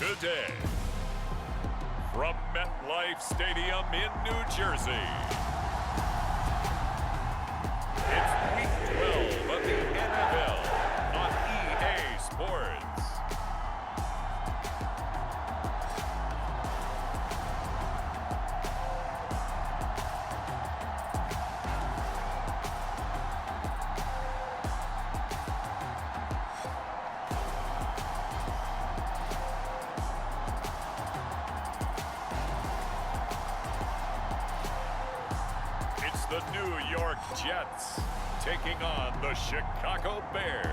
Today, from MetLife Stadium in New Jersey, it's Week 12 of the NFL on EA Sports. The New York Jets taking on the Chicago Bears.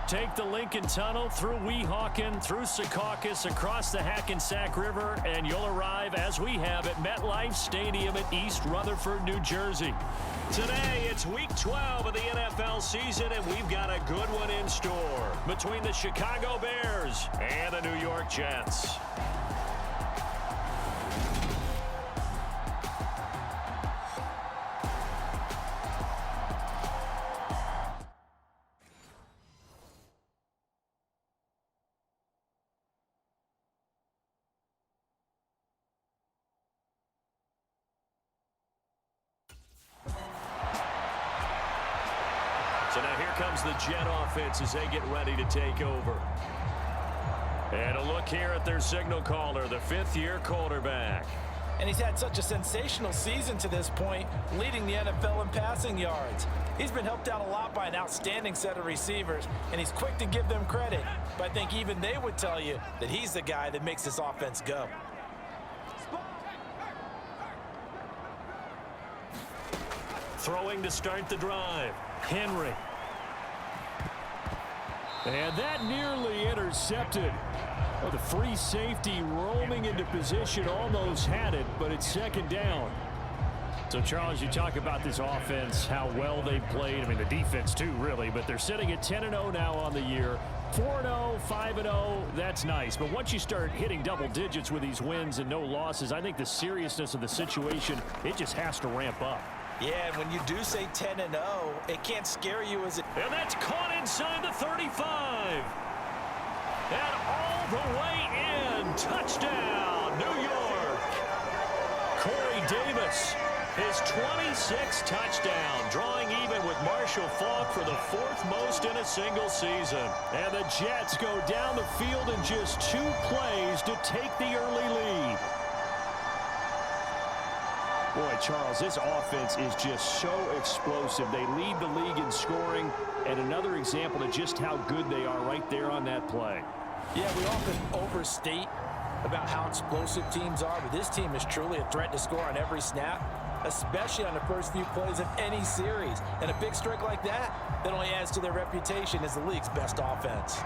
Take the Lincoln Tunnel through Weehawken, through Secaucus, across the Hackensack River, and you'll arrive, as we have, at MetLife Stadium in East Rutherford, New Jersey. Today, it's Week 12 of the NFL season, and we've got a good one in store between the Chicago Bears and the New York Jets. So now here comes the Jet offense as they get ready to take over. And a look here at their signal caller, the fifth-year quarterback. And he's had such a sensational season to this point, leading the NFL in passing yards. He's been helped out a lot by an outstanding set of receivers, and he's quick to give them credit. But I think even they would tell you that he's the guy that makes this offense go. Throwing to start the drive, Henry. And that nearly intercepted. Oh, the free safety roaming into position almost had it, but it's second down. So, Charles, you talk about this offense, how well they've played. I mean, the defense, too, really. But they're sitting at 10-0 now on the year. 4-0, 5-0, that's nice. But once you start hitting double digits with these wins and no losses, I think the seriousness of the situation, it just has to ramp up. Yeah, and when you do say 10-0, it can't scare you as it... And that's caught inside the 35. And all the way in. Touchdown, New York. Corey Davis, his 26th touchdown, drawing even with Marshall Faulk for the fourth most in a single season. And the Jets go down the field in just 2 plays to take the early lead. Boy, Charles, this offense is just so explosive. They lead the league in scoring, and another example of just how good they are right there on that play. Yeah, we often overstate about how explosive teams are, but this team is truly a threat to score on every snap, especially on the first few plays of any series. And a big streak like that only adds to their reputation as the league's best offense.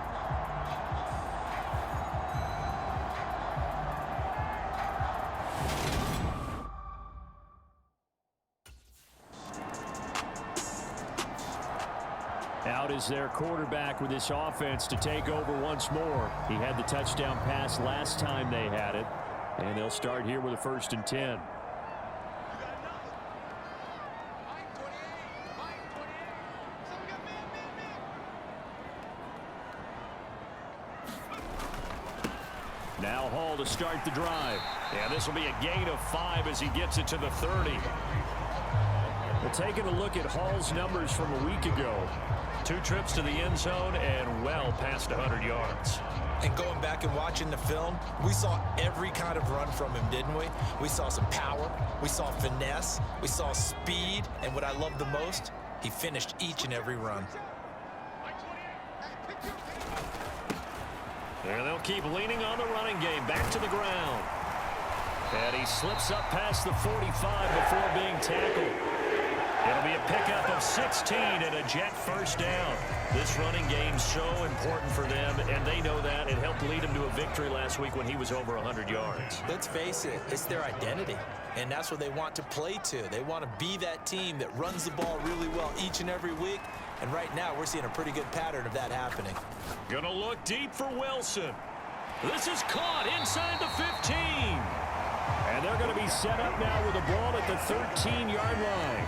Out is their quarterback with this offense to take over once more. He had the touchdown pass last time they had it. And they'll start here with a 1st and 10. Now Hall to start the drive. Yeah, this will be a gain of 5 as he gets it to the 30. Well, taking a look at Hall's numbers from a week ago. 2 trips to the end zone and well past 100 yards. And going back and watching the film, we saw every kind of run from him, didn't we? We saw some power, we saw finesse, we saw speed, and what I love the most, he finished each and every run. And they'll keep leaning on the running game, back to the ground. And he slips up past the 45 before being tackled. It'll be a pickup of 16 and a Jet first down. This running game's so important for them, and they know that. It helped lead them to a victory last week when he was over 100 yards. Let's face it, it's their identity, and that's what they want to play to. They want to be that team that runs the ball really well each and every week, and right now we're seeing a pretty good pattern of that happening. Gonna look deep for Wilson. This is caught inside the 15. And they're going to be set up now with the ball at the 13-yard line.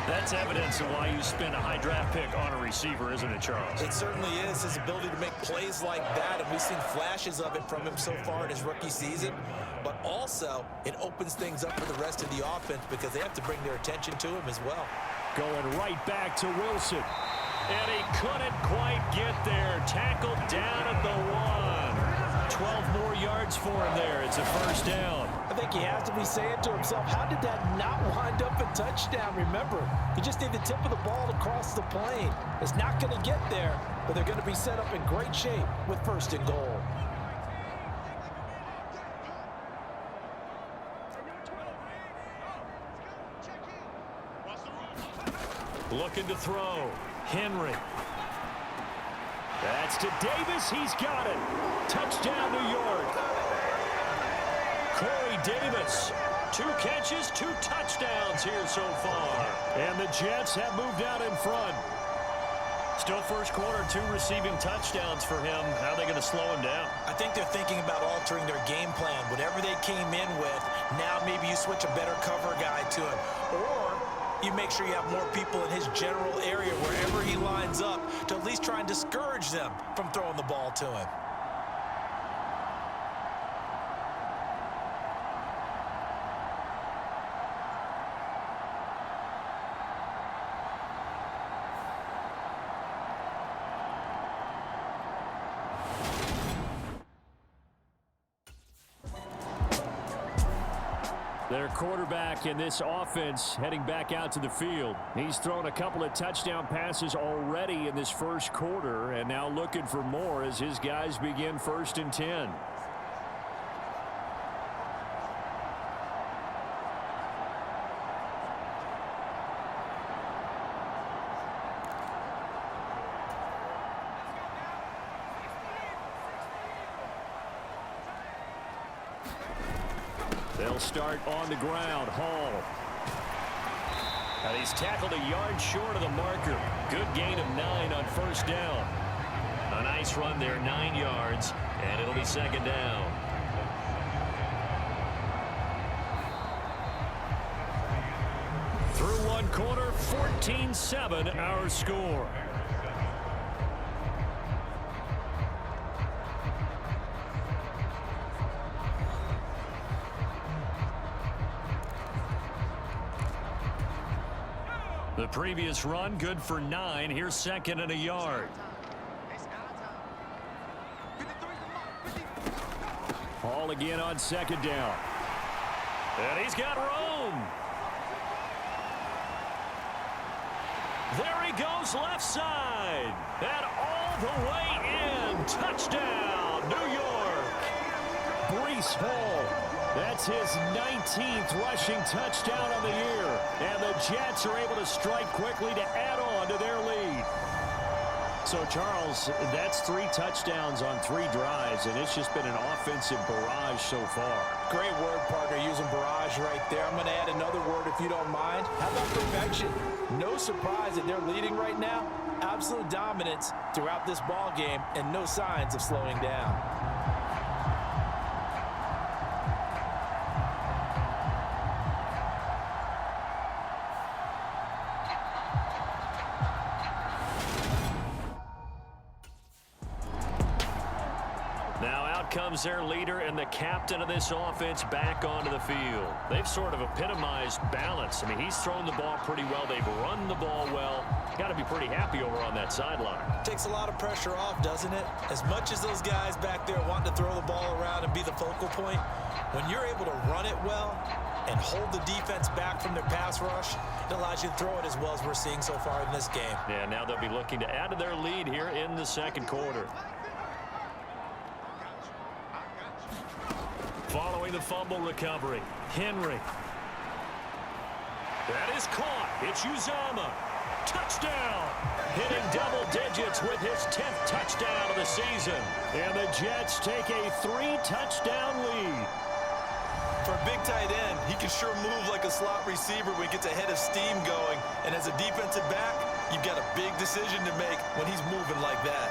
That's evidence of why you spend a high draft pick on a receiver, isn't it, Charles? It certainly is. His ability to make plays like that, and we've seen flashes of it from him so far in his rookie season. But also, it opens things up for the rest of the offense because they have to bring their attention to him as well. Going right back to Wilson. And he couldn't quite get there. Tackled down at the 1. 12 more yards for him there. It's a first down. I think he has to be saying to himself, how did that not wind up a touchdown? Remember, you just need the tip of the ball to cross the plane. It's not going to get there, but they're going to be set up in great shape with first and goal. Looking to throw. Henry. That's to Davis. He's got it. Touchdown, New York. Corey Davis. 2 catches, 2 touchdowns here so far. And the Jets have moved out in front. Still first quarter, 2 receiving touchdowns for him. How are they going to slow him down? I think they're thinking about altering their game plan. Whatever they came in with, now maybe you switch a better cover guy to him. Or you make sure you have more people in his general area wherever he lines up to at least try and discourage them from throwing the ball to him. Their quarterback in this offense heading back out to the field. He's thrown a couple of touchdown passes already in this first quarter and now looking for more as his guys begin 1st and 10. They'll start on the ground. Hall. And he's tackled a yard short of the marker. Good gain of 9 on first down. A nice run there, 9 yards, and it'll be 2nd down. Through 1 quarter, 14-7 our score. The previous run, good for 9. Here's 2nd and a yard. Hall again on 2nd down. And he's got room. There he goes left side. And all the way in. Touchdown, New York. Breece Hall. That's his 19th rushing touchdown on the year. And the Jets are able to strike quickly to add on to their lead. So, Charles, that's 3 touchdowns on 3 drives, and it's just been an offensive barrage so far. Great word, partner, using barrage right there. I'm going to add another word if you don't mind. How about perfection? No surprise that they're leading right now. Absolute dominance throughout this ball game and no signs of slowing down. Comes their leader and the captain of this offense back onto the field. They've sort of epitomized balance. I mean, he's thrown the ball pretty well. They've run the ball well. Got to be pretty happy over on that sideline. Takes a lot of pressure off, doesn't it? As much as those guys back there want to throw the ball around and be the focal point, when you're able to run it well and hold the defense back from their pass rush, it allows you to throw it as well as we're seeing so far in this game. Yeah, now they'll be looking to add to their lead here in the 2nd quarter. Following the fumble recovery, Henry. That is caught. It's Uzama. Touchdown. Hitting double digits with his 10th touchdown of the season. And the Jets take a 3-touchdown lead. For a big tight end, he can sure move like a slot receiver when he gets a head of steam going. And as a defensive back, you've got a big decision to make when he's moving like that.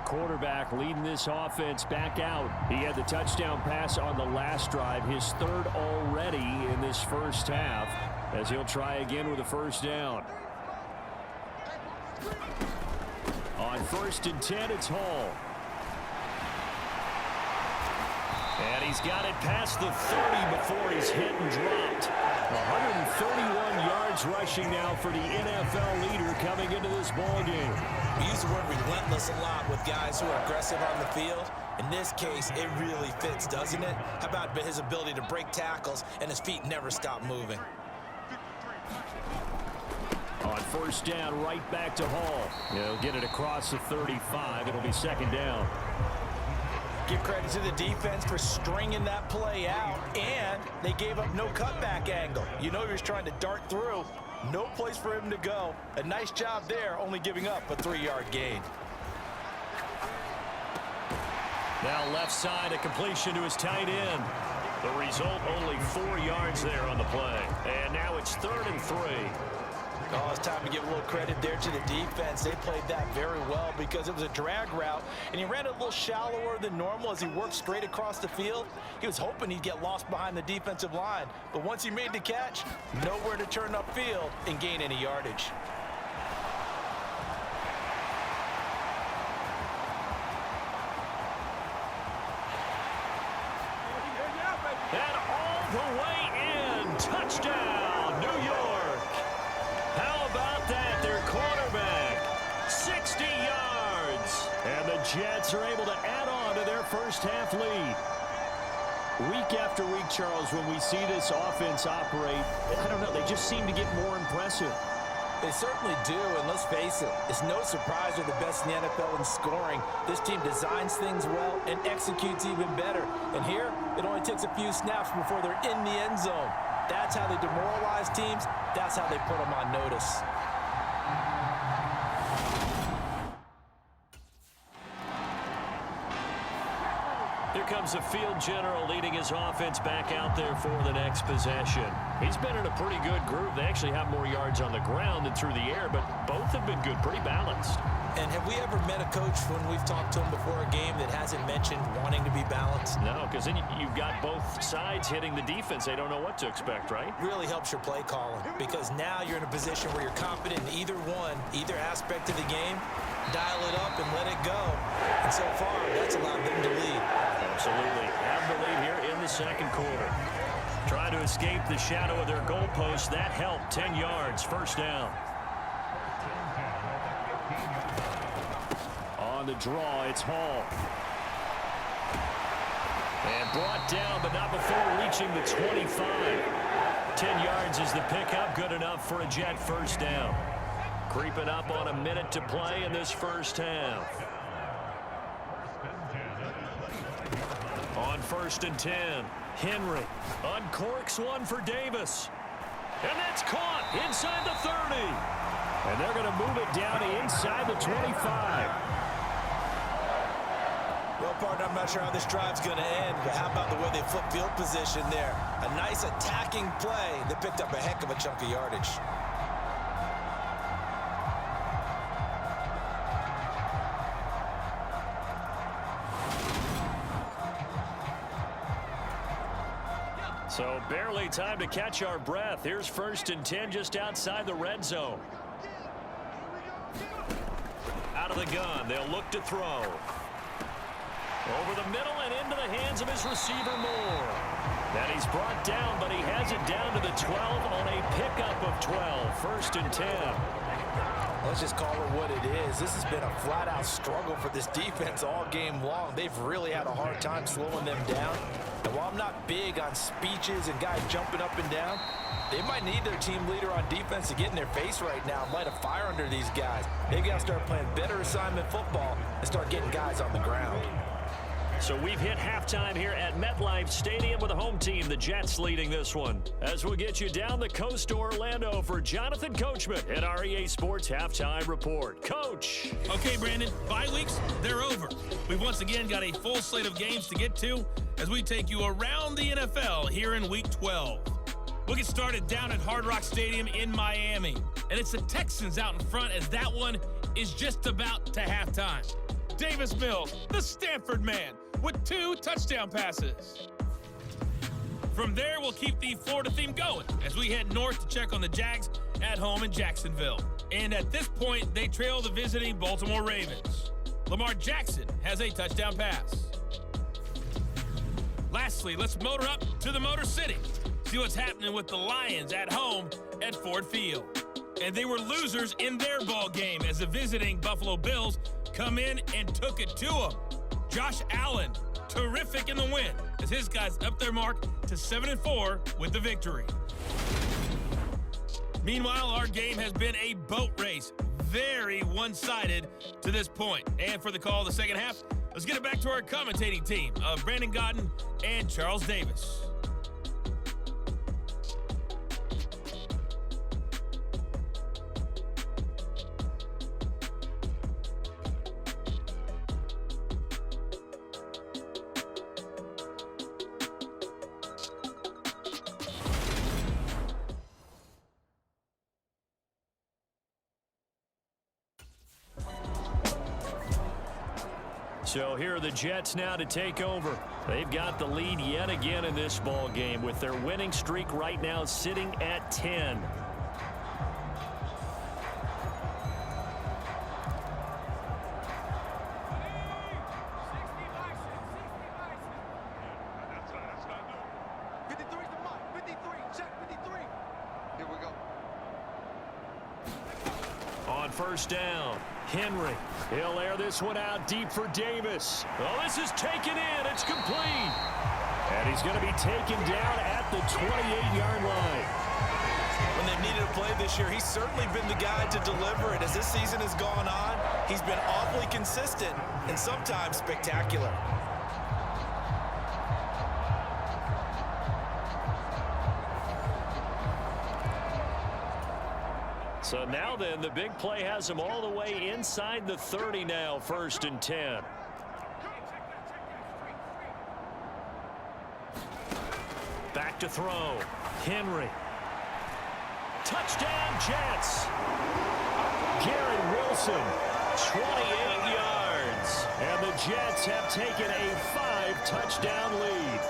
quarterback leading this offense back out. He had the touchdown pass on the last drive, his third already in this first half, as he'll try again with a first down. On 1st and 10, it's Hall. And he's got it past the 30 before he's hit and dropped. 131 yards rushing now for the NFL leader coming into this ball game. We use the word relentless a lot with guys who are aggressive on the field. In this case, it really fits, doesn't it? How about his ability to break tackles and his feet never stop moving? On 1st down, right back to Hall. He'll get it across the 35. It'll be 2nd down. Give credit to the defense for stringing that play out, and they gave up no cutback angle. You know he was trying to dart through. No place for him to go. A nice job there, only giving up a 3-yard gain. Now left side, a completion to his tight end. The result, only 4 yards there on the play. And now it's 3rd and 3. Oh, it's time to give a little credit there to the defense. They played that very well because it was a drag route, and he ran it a little shallower than normal as he worked straight across the field. He was hoping he'd get lost behind the defensive line, but once he made the catch, nowhere to turn upfield and gain any yardage. And all the way in, touchdown, New York. How about that? Their quarterback, 60 yards. And the Jets are able to add on to their first half lead. Week after week, Charles, when we see this offense operate, I don't know, they just seem to get more impressive. They certainly do, and let's face it, it's no surprise they're the best in the NFL in scoring. This team designs things well and executes even better. And here, it only takes a few snaps before they're in the end zone. That's how they demoralize teams. That's how they put them on notice. Here comes the field general leading his offense back out there for the next possession. He's been in a pretty good group. They actually have more yards on the ground than through the air, but both have been good, pretty balanced. And have we ever met a coach when we've talked to him before a game that hasn't mentioned wanting to be balanced? No, because then you've got both sides hitting the defense. They don't know what to expect, right? Really helps your play calling, because now you're in a position where you're confident in either one, either aspect of the game. Dial it up and let it go. And so far, that's allowed them to lead. Absolutely. Have the lead here in the second quarter. Trying to escape the shadow of their goalpost. That helped. 10 yards. First down. On the draw, it's Hall. And brought down, but not before reaching the 25. 10 yards is the pickup. Good enough for a Jet first down. Creeping up on a minute to play in this first half. On 1st and 10, Henry uncorks one for Davis. And that's caught inside the 30. And they're going to move it down to inside the 25. Well, partner, I'm not sure how this drive's going to end, but how about the way they flip field position there? A nice attacking play that picked up a heck of a chunk of yardage. So barely time to catch our breath. Here's 1st and 10 just outside the red zone. Out of the gun, they'll look to throw. Over the middle and into the hands of his receiver Moore. And he's brought down, but he has it down to the 12 on a pickup of 12. 1st and 10. Let's just call it what it is. This has been a flat-out struggle for this defense all game long. They've really had a hard time slowing them down. And while I'm not big on speeches and guys jumping up and down, they might need their team leader on defense to get in their face right now and light a fire under these guys. They've got to start playing better assignment football and start getting guys on the ground. So we've hit halftime here at MetLife Stadium with the home team, the Jets, leading this one. As we'll get you down the coast to Orlando for Jonathan Coachman at our EA Sports Halftime Report. Coach. Okay, Brandon, bye weeks, they're over. We've once again got a full slate of games to get to as we take you around the NFL here in Week 12. We'll get started down at Hard Rock Stadium in Miami. And it's the Texans out in front as that one is just about to halftime. Davis Mills, the Stanford man, with 2 touchdown passes. From there, we'll keep the Florida theme going as we head north to check on the Jags at home in Jacksonville. And at this point, they trail the visiting Baltimore Ravens. Lamar Jackson has a touchdown pass. Lastly, let's motor up to the Motor City. See what's happening with the Lions at home at Ford Field. And they were losers in their ball game as the visiting Buffalo Bills come in and took it to them. Josh Allen, terrific in the win as his guys up their mark to 7-4 with the victory. Meanwhile, our game has been a boat race, very one-sided to this point. And for the call of the second half, let's get it back to our commentating team of Brandon Godden and Charles Davis. So here are the Jets now to take over. They've got the lead yet again in this ball game with their winning streak right now sitting at 10. On first down, Henry. He'll air this one out deep for Davis. Oh, this is taken in. It's complete. And he's going to be taken down at the 28-yard line. When they've needed a play this year, he's certainly been the guy to deliver it. As this season has gone on, he's been awfully consistent and sometimes spectacular. So now then, the big play has him all the way inside the 30 now, 1st and 10. Back to throw. Henry. Touchdown, Jets. Garrett Wilson, 28 yards. And the Jets have taken a 5-touchdown lead.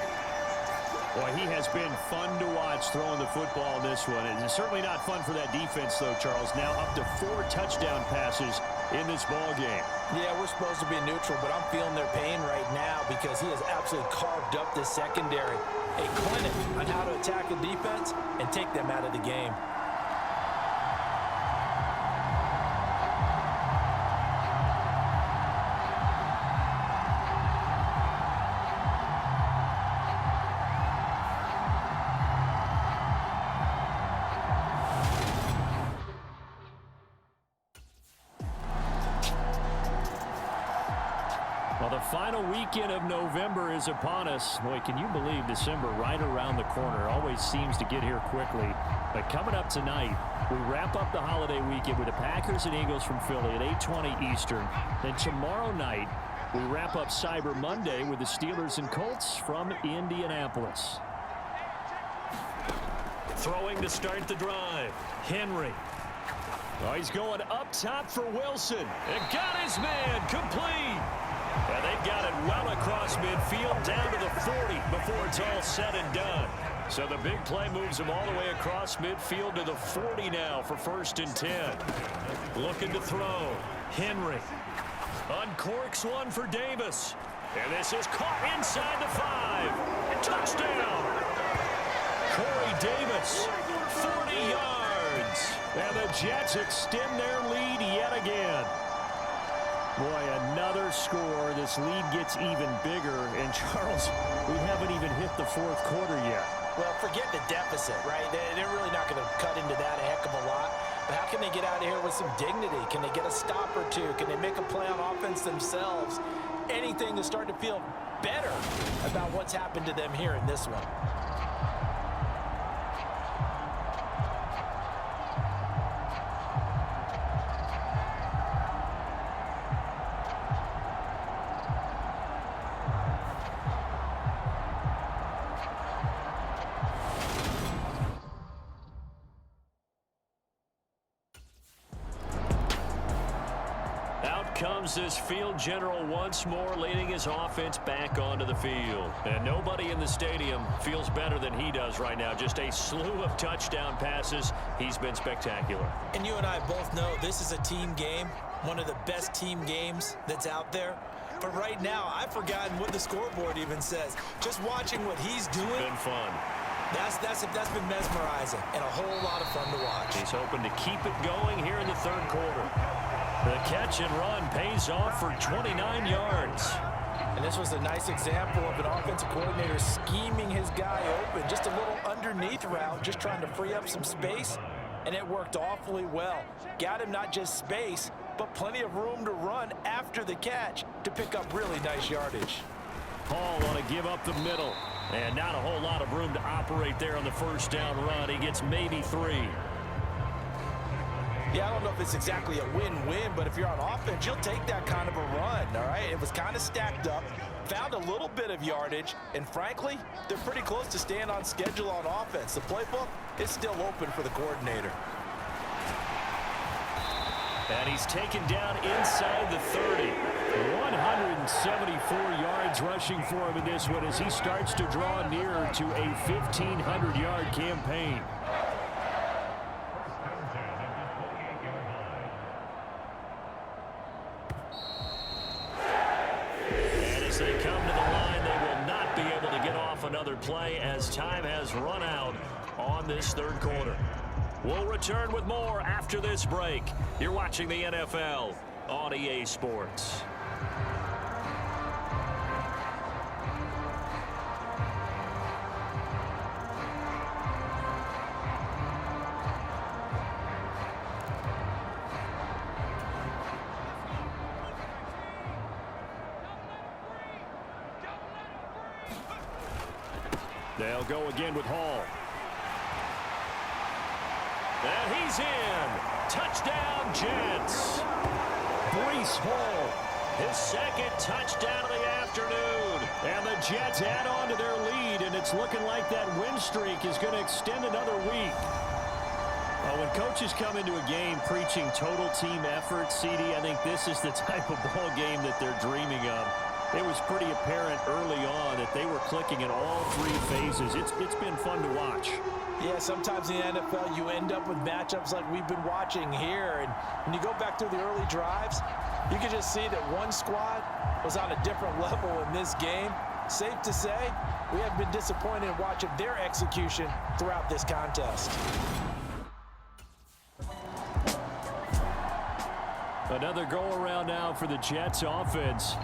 Boy, he has been fun to watch throwing the football in this one. It's certainly not fun for that defense, though, Charles. Now up to 4 touchdown passes in this ball game. Yeah, we're supposed to be neutral, but I'm feeling their pain right now because he has absolutely carved up this secondary. A clinic on how to attack a defense and take them out of the game. Well, the final weekend of November is upon us. Boy, can you believe December right around the corner? Always seems to get here quickly. But coming up tonight, we wrap up the holiday weekend with the Packers and Eagles from Philly at 8:20 Eastern. Then tomorrow night, we wrap up Cyber Monday with the Steelers and Colts from Indianapolis. Throwing to start the drive. Henry. Oh, he's going up top for Wilson. And got his man complete. And they've got it well across midfield down to the 40 before it's all said and done. So the big play moves him all the way across midfield to the 40 now for 1st and 10. Looking to throw. Henry. Uncorks one for Davis. And this is caught inside the 5. Touchdown. Corey Davis, 40 yards. And the Jets extend their lead yet again. Boy, another score. This lead gets even bigger. And, Charles, we haven't even hit the 4th quarter yet. Well, forget the deficit, right? They're really not going to cut into that a heck of a lot. But how can they get out of here with some dignity? Can they get a stop or two? Can they make a play on offense themselves? Anything to start to feel better about what's happened to them here in this one. comes this field general once more, leading his offense back onto the field. And nobody in the stadium feels better than he does right now. Just a slew of touchdown passes. He's been spectacular. And you and I both know this is a team game, one of the best team games that's out there. But right now, I've forgotten what the scoreboard even says. Just watching what he's doing. Been fun. That's been mesmerizing and a whole lot of fun to watch. He's hoping to keep it going here in the third quarter. The catch and run pays off for 29 yards. And this was a nice example of an offensive coordinator scheming his guy open. Just a little underneath route, just trying to free up some space. And it worked awfully well. Got him not just space, but plenty of room to run after the catch to pick up really nice yardage. Hall want to give up the middle. And not a whole lot of room to operate there on the first down run. He gets maybe 3. Yeah, I don't know if it's exactly a win-win, but if you're on offense, you'll take that kind of a run, all right? It was kind of stacked up, found a little bit of yardage, and frankly, they're pretty close to staying on schedule on offense. The playbook is still open for the coordinator. And he's taken down inside the 30. 174 yards rushing for him in this one as he starts to draw nearer to a 1,500-yard campaign. And as they come to the line, they will not be able to get off another play as time has run out on this third quarter. We'll return with more after this break. You're watching the NFL on EA Sports. They'll go again with Hall. And he's in. Touchdown, Jets. Breece Hall, his second touchdown of the afternoon. And the Jets add on to their lead, and it's looking like that win streak is going to extend another week. When coaches come into a game preaching total team effort, CD, I think this is the type of ball game that they're dreaming of. It was pretty apparent early on that they were clicking in all 3 phases. It's been fun to watch. Yeah, sometimes in the NFL you end up with matchups like we've been watching here. And when you go back through the early drives, you can just see that one squad was on a different level in this game. Safe to say, we have been disappointed in watching their execution throughout this contest. Another go-around now for the Jets offense.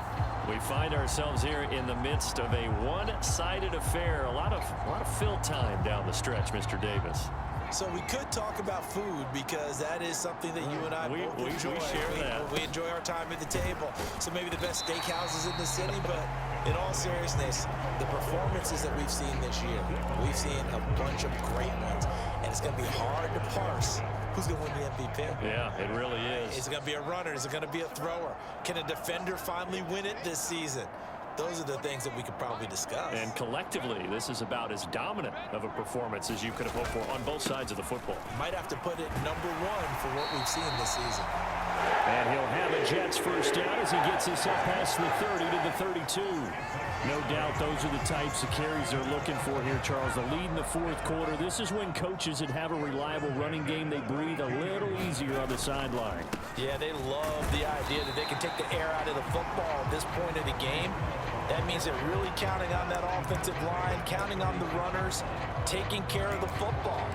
We find ourselves here in the midst of a one-sided affair. A lot of fill time down the stretch, Mr. Davis. So we could talk about food because that is something that you and I both enjoy. We share that. We enjoy our time at the table. So maybe the best steakhouses in the city, but in all seriousness, the performances that we've seen this year, we've seen a bunch of great ones. And it's going to be hard to parse who's going to win the MVP. Yeah, it really is. Is it going to be a runner? Is it going to be a thrower? Can a defender finally win it this season? Those are the things that we could probably discuss. And collectively, this is about as dominant of a performance as you could have hoped for on both sides of the football. Might have to put it #1 for what we've seen this season. And he'll have a Jets first down as he gets us up past the 30 to the 32. No doubt those are the types of carries they're looking for here, Charles. The lead in the fourth quarter. This is when coaches that have a reliable running game, they breathe a little easier on the sideline. Yeah, they love the idea that they can take the air out of the football at this point of the game. That means they're really counting on that offensive line, counting on the runners, taking care of the football.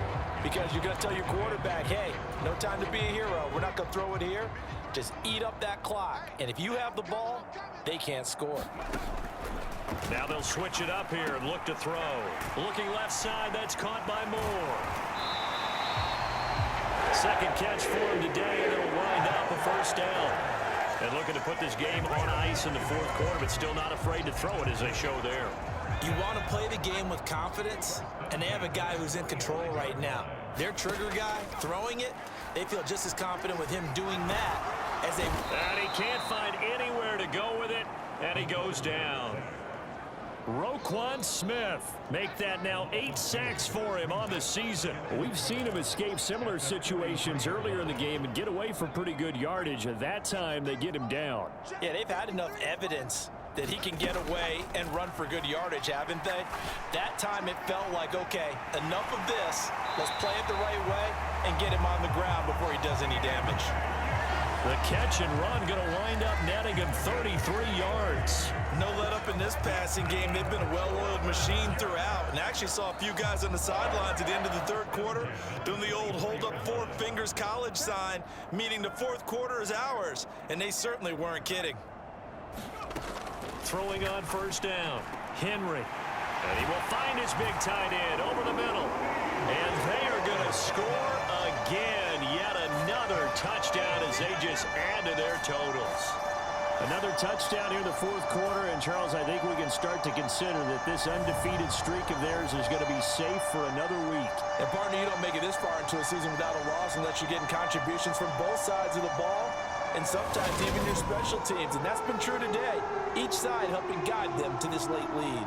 Because you're going to tell your quarterback, hey, no time to be a hero. We're not going to throw it here. Just eat up that clock. And if you have the ball, they can't score. Now they'll switch it up here and look to throw. Looking left side, that's caught by Moore. Second catch for him today, and it'll wind up a first down. And looking to put this game on ice in the fourth quarter, but still not afraid to throw it as they show there. You want to play the game with confidence, and they have a guy who's in control right now. Their trigger guy throwing it, they feel just as confident with him doing that as they... And he can't find anywhere to go with it, and he goes down. Roquan Smith. Make that now 8 sacks for him on the season. We've seen him escape similar situations earlier in the game and get away from pretty good yardage. At that time, they get him down. Yeah, they've had enough evidence that he can get away and run for good yardage, haven't they? That time it felt like, okay, enough of this. Let's play it the right way and get him on the ground before he does any damage. The catch and run going to wind up netting him 33 yards. No let up in this passing game. They've been a well-oiled machine throughout. And I actually saw a few guys on the sidelines at the end of the third quarter doing the old hold up 4 fingers college sign, meaning the fourth quarter is ours. And they certainly weren't kidding. Throwing on first down, Henry. And he will find his big tight end over the middle. And they are going to score again. Yet another touchdown as they just add to their totals. Another touchdown here in the fourth quarter. And, Charles, I think we can start to consider that this undefeated streak of theirs is going to be safe for another week. And, partner, you don't make it this far into a season without a loss unless you're getting contributions from both sides of the ball and sometimes even your special teams. And that's been true today. Each side helping guide them to this late lead.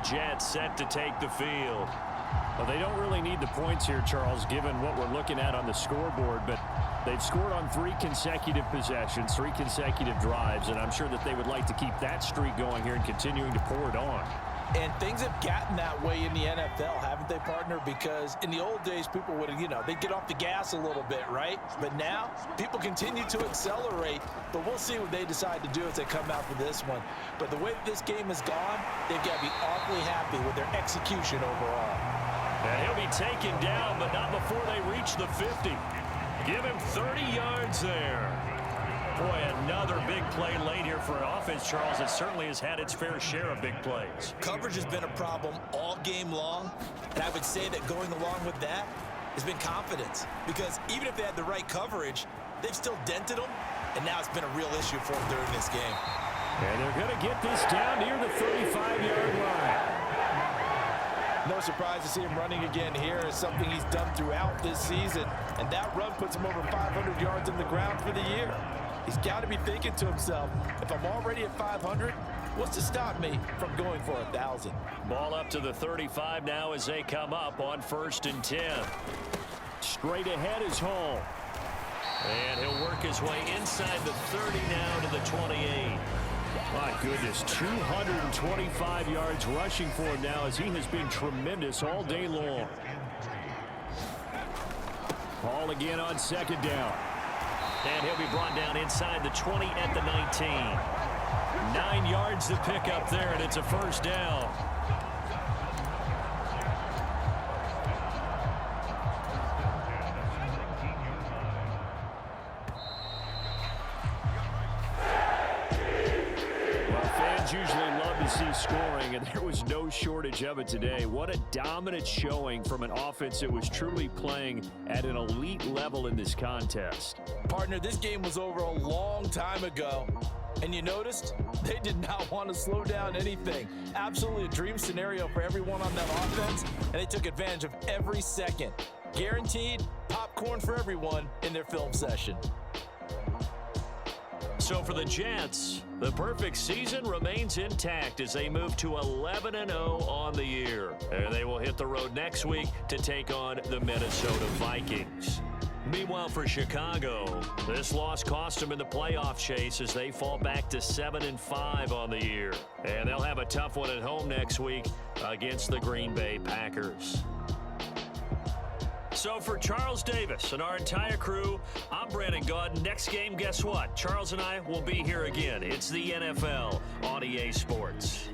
Jets set to take the field. Well, they don't really need the points here, Charles, given what we're looking at on the scoreboard, but they've scored on 3 consecutive possessions, 3 consecutive drives, and I'm sure that they would like to keep that streak going here and continuing to pour it on. And things have gotten that way in the NFL, haven't they, partner? Because in the old days, people would, they'd get off the gas a little bit, right? But now, people continue to accelerate. But we'll see what they decide to do as they come out for this one. But the way this game has gone, they've got to be awfully happy with their execution overall. And he'll be taken down, but not before they reach the 50. Give him 30 yards there. Boy, another big play late here for an offense, Charles, that certainly has had its fair share of big plays. Coverage has been a problem all game long, and I would say that going along with that has been confidence. Because even if they had the right coverage, they've still dented them, and now it's been a real issue for them during this game. And they're going to get this down near the 35-yard line. No surprise to see him running again here. Is something he's done throughout this season, and that run puts him over 500 yards on the ground for the year. He's got to be thinking to himself, if I'm already at 500, what's to stop me from going for 1,000? Ball up to the 35 now as they come up on 1st and 10. Straight ahead is Hall. And he'll work his way inside the 30 now to the 28. My goodness, 225 yards rushing for him now as he has been tremendous all day long. Hall again on 2nd down. And he'll be brought down inside the 20 at the 19. 9 yards to pick up there, and it's a 1st down. Usually love to see scoring, and there was no shortage of it today. What a dominant showing from an offense that was truly playing at an elite level in this contest. Partner, this game was over a long time ago, and you noticed they did not want to slow down anything. Absolutely a dream scenario for everyone on that offense, and they took advantage of every second. Guaranteed popcorn for everyone in their film session. So for the Jets, the perfect season remains intact as they move to 11-0 on the year. And they will hit the road next week to take on the Minnesota Vikings. Meanwhile, for Chicago, this loss cost them in the playoff chase as they fall back to 7-5 on the year. And they'll have a tough one at home next week against the Green Bay Packers. So for Charles Davis and our entire crew, I'm Brandon Gaudin. Next game, guess what? Charles and I will be here again. It's the NFL on EA Sports.